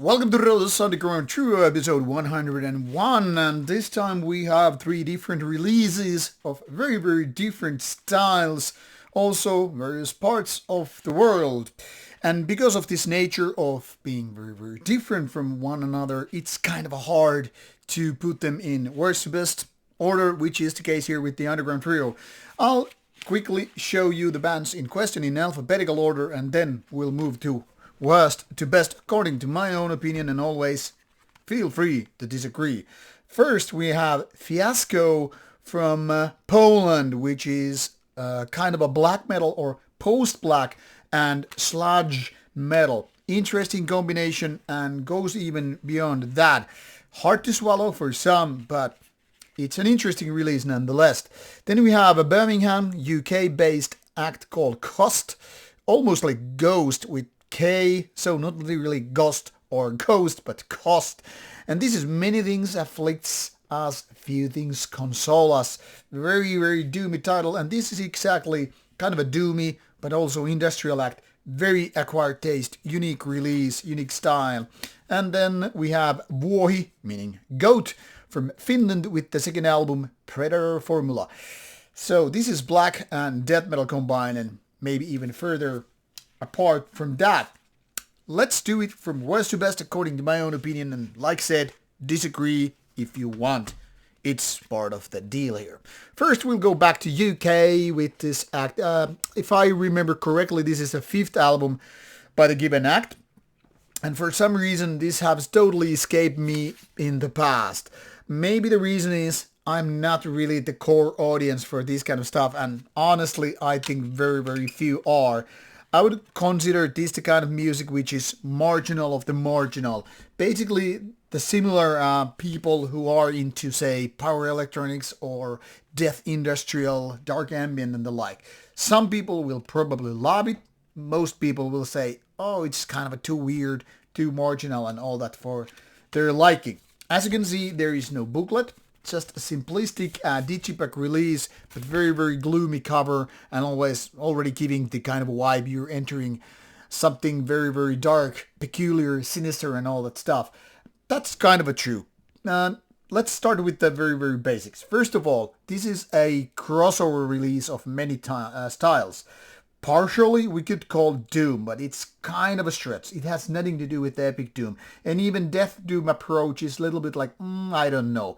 Welcome to Rauta's Underground True episode 101, and this time we have three different releases of very different styles, also various parts of the world. And because of this nature of being very different from one another, it's kind of hard to put them in worst to best order, which is the case here with the Underground Trio. I'll quickly show you the bands in question in alphabetical order, and then we'll move to worst to best according to my own opinion, and always feel free to disagree. First we have Fiasko from Poland, which is kind of a black metal or post-black and sludge metal. Interesting combination and goes even beyond that. Hard to swallow for some, but it's an interesting release nonetheless. Then we have a Birmingham, UK-based act called Khost, almost like Ghost with K, so not really Ghost or Ghost, but Khost. And this is many things afflicts us, few things console us. Very doomy title, and this is exactly kind of a doomy, but also industrial act. Very acquired taste, unique release, unique style. And then we have Vuohi, meaning goat, from Finland with the second album, Predator Formula. So this is black and death metal combined, and maybe even further apart from that. Let's do it from worst to best according to my own opinion, and like said, disagree if you want. It's part of the deal here. First we'll go back to UK with this act. If I remember correctly, this is the fifth album by the given act, and for some reason this has totally escaped me in the past. Maybe the reason is I'm not really the core audience for this kind of stuff, and honestly I think very few are. I would consider this the kind of music which is marginal of the marginal. Basically the similar people who are into, say, power electronics or death industrial, dark ambient and the like. Some people will probably love it. Most people will say, oh, it's kind of too weird, too marginal and all that for their liking. As you can see, there is no booklet. Just a simplistic digipack release, but very gloomy cover, and always already giving the kind of vibe you're entering something very dark, peculiar, sinister and all that stuff. That's kind of a true. Let's start with the very basics. First of all, this is a crossover release of many styles. Partially we could call Doom, but it's kind of a stretch. It has nothing to do with Epic Doom. And even Death Doom approach is a little bit like, I don't know.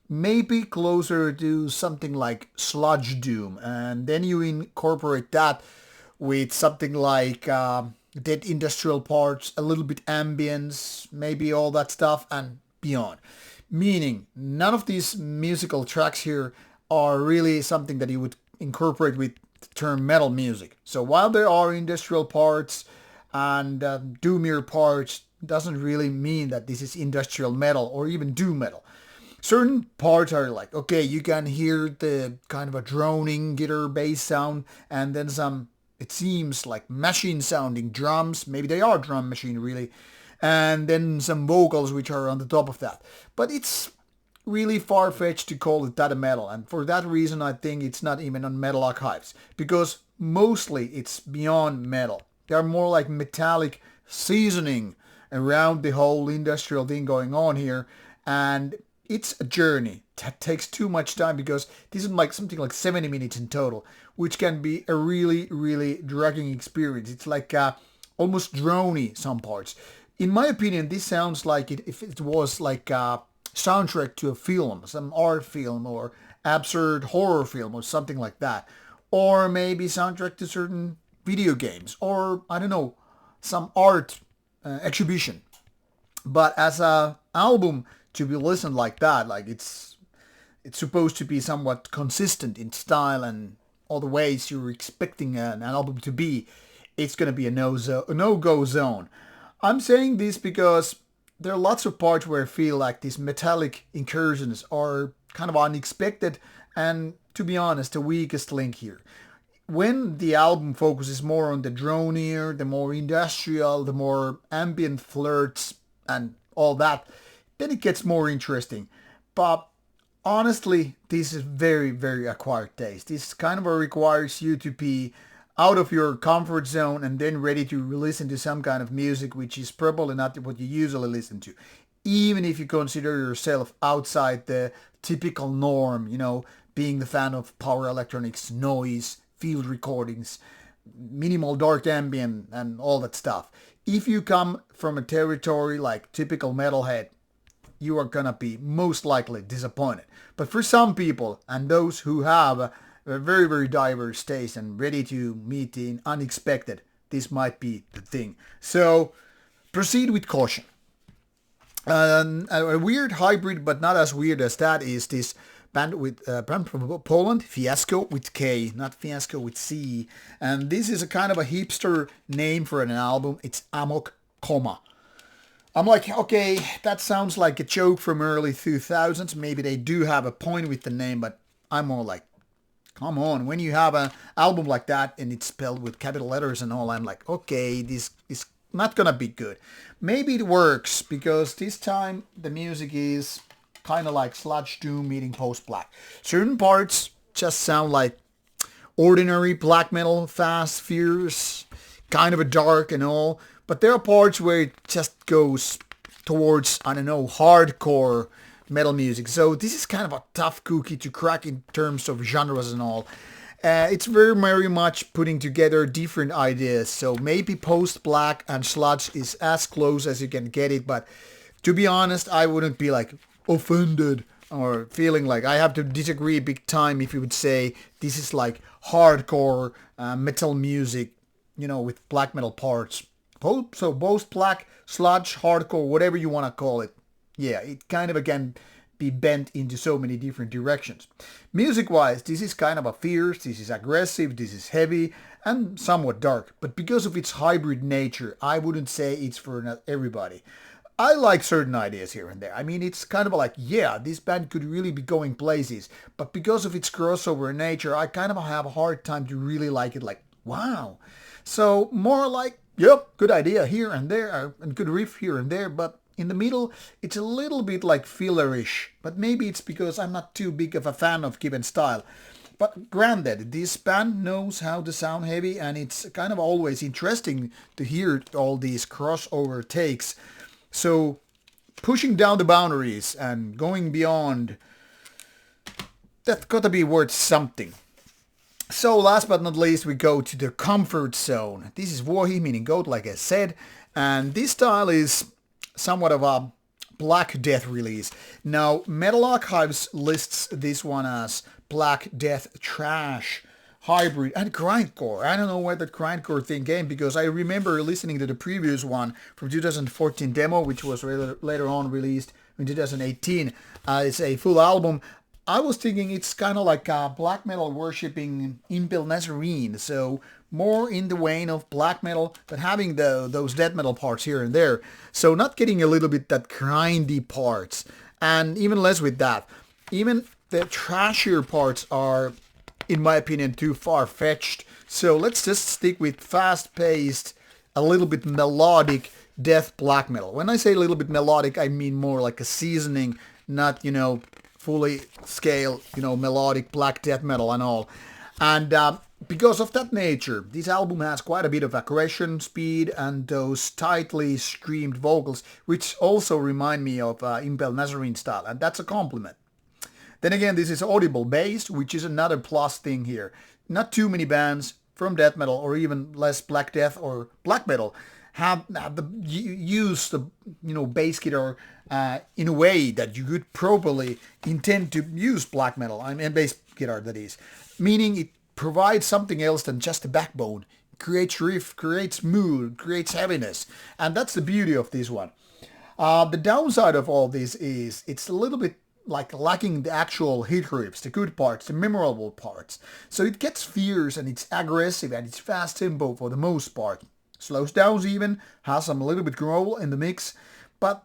Maybe closer to something like Sludge Doom, and then you incorporate that with something like dead industrial parts, a little bit ambience, maybe all that stuff and beyond. Meaning, none of these musical tracks here are really something that you would incorporate with the term metal music. So while there are industrial parts and doomier parts, doesn't really mean that this is industrial metal or even doom metal. Certain parts are like, okay, you can hear the kind of a droning guitar bass sound, and then some, it seems like machine sounding drums, maybe they are drum machine really, and then some vocals which are on the top of that. But it's really far-fetched to call it that a metal, and for that reason I think it's not even on Metal Archives, because mostly it's beyond metal. They are more like metallic seasoning around the whole industrial thing going on here, and it's a journey that takes too much time, because this is like something like 70 minutes in total, which can be a really dragging experience. It's like almost drony some parts. In my opinion, this sounds like if it was like a soundtrack to a film, some art film or absurd horror film or something like that. Or maybe soundtrack to certain video games, or I don't know, some art exhibition. But as a album to be listened like that, like it's supposed to be somewhat consistent in style and all the ways you're expecting an album to be, it's going to be a no-go zone. I'm saying this because there are lots of parts where I feel like these metallic incursions are kind of unexpected and, to be honest, the weakest link here. When the album focuses more on the dronier, the more industrial, the more ambient flirts and all that, then it gets more interesting. But honestly, this is very acquired taste. This kind of requires you to be out of your comfort zone and then ready to listen to some kind of music which is probably not what you usually listen to. Even if you consider yourself outside the typical norm, being the fan of power electronics, noise, field recordings, minimal dark ambient and all that stuff. If you come from a territory like typical metalhead, you are gonna be most likely disappointed. But for some people and those who have a very, very diverse taste and ready to meet the unexpected, this might be the thing. So proceed with caution. A weird hybrid, but not as weird as that, is this band from Poland, Fiasko with K, not Fiasco with C. And this is a kind of a hipster name for an album. It's AMOK KOMA. I'm like, okay, that sounds like a joke from early 2000s. Maybe they do have a point with the name, but I'm more like, come on. When you have an album like that and it's spelled with capital letters and all, I'm like, okay, this is not gonna be good. Maybe it works because this time the music is kind of like sludge doom meeting post-black. Certain parts just sound like ordinary black metal, fast, fierce, kind of a dark and all. But there are parts where it just goes towards, I don't know, hardcore metal music. So this is kind of a tough cookie to crack in terms of genres and all. It's very, very much putting together different ideas. So maybe post-black and sludge is as close as you can get it. But to be honest, I wouldn't be like offended or feeling like I have to disagree big time if you would say this is like hardcore metal music, with black metal parts. So both black, sludge, hardcore, whatever you want to call it. Yeah, it kind of can be bent into so many different directions. Music-wise, this is kind of a fierce, this is aggressive, this is heavy, and somewhat dark. But because of its hybrid nature, I wouldn't say it's for not everybody. I like certain ideas here and there. I mean, it's kind of like, yeah, this band could really be going places. But because of its crossover nature, I kind of have a hard time to really like it. Like, wow. So more like, yep, good idea here and there, and good riff here and there, but in the middle, it's a little bit like fillerish, but maybe it's because I'm not too big of a fan of given style. But granted, this band knows how to sound heavy, and it's kind of always interesting to hear all these crossover takes. So pushing down the boundaries and going beyond, that's gotta be worth something. So last but not least, we go to the comfort zone. This is Vuohi, meaning goat, like I said. And this style is somewhat of a Black Death release. Now, Metal Archives lists this one as Black Death Trash, Hybrid, and Grindcore. I don't know where that Grindcore thing came, because I remember listening to the previous one from 2014 demo, which was later on released in 2018. It's a full album. I was thinking it's kind of like a black metal worshipping Impel Nazarene, so more in the vein of black metal, but having those death metal parts here and there. So not getting a little bit that grindy parts, and even less with that. Even the trashier parts are, in my opinion, too far-fetched. So let's just stick with fast-paced, a little bit melodic death black metal. When I say a little bit melodic, I mean more like a seasoning, not, fully scale, melodic black death metal and all. And because of that nature, this album has quite a bit of aggression, speed, and those tightly streamed vocals, which also remind me of Impel Nazarene style, and that's a compliment. Then again, this is audible based, which is another plus thing here. Not too many bands from death metal, or even less black death or black metal, have use the bass guitar in a way that you could properly intend to use black metal. I mean bass guitar, that is, meaning it provides something else than just a backbone. It creates riff, creates mood, creates heaviness, and that's the beauty of this one. The downside of all this is it's a little bit like lacking the actual hit riffs, the good parts, the memorable parts. So it gets fierce and it's aggressive and it's fast tempo for the most part. Slows down even, has some little bit growl in the mix, but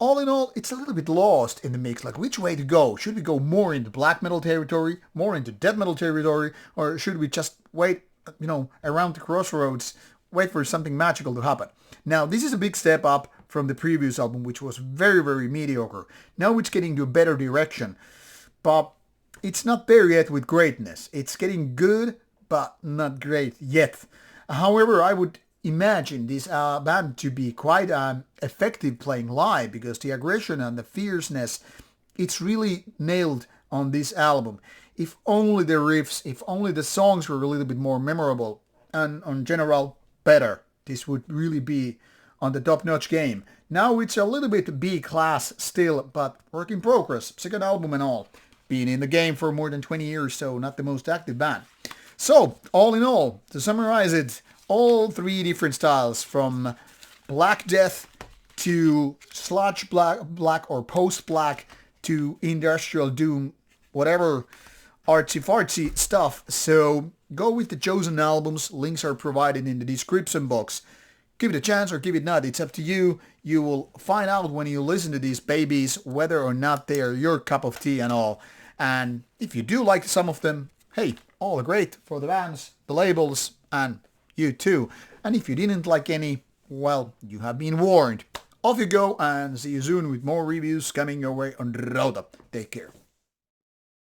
all in all, it's a little bit lost in the mix. Like, which way to go? Should we go more into black metal territory, more into death metal territory, or should we just wait, around the crossroads, wait for something magical to happen? Now, this is a big step up from the previous album, which was very, very mediocre. Now it's getting to a better direction, but it's not there yet with greatness. It's getting good, but not great yet. However, I would imagine this band to be quite effective playing live, because the aggression and the fierceness, it's really nailed on this album. If only the riffs, if only the songs were a little bit more memorable and on general better, this would really be on the top-notch game. Now it's a little bit B-class still, but work in progress, second album and all. Been in the game for more than 20 years, so not the most active band. So, all in all, to summarize it, all three different styles, from Black Death to sludge black or post-black to industrial doom, whatever artsy-fartsy stuff. So go with the chosen albums. Links are provided in the description box. Give it a chance or give it not. It's up to you. You will find out when you listen to these babies whether or not they are your cup of tea and all. And if you do like some of them, hey, all great for the bands, the labels, and you too. And if you didn't like any, well, you have been warned. Off you go, and see you soon with more reviews coming your way on Rauta. Take care.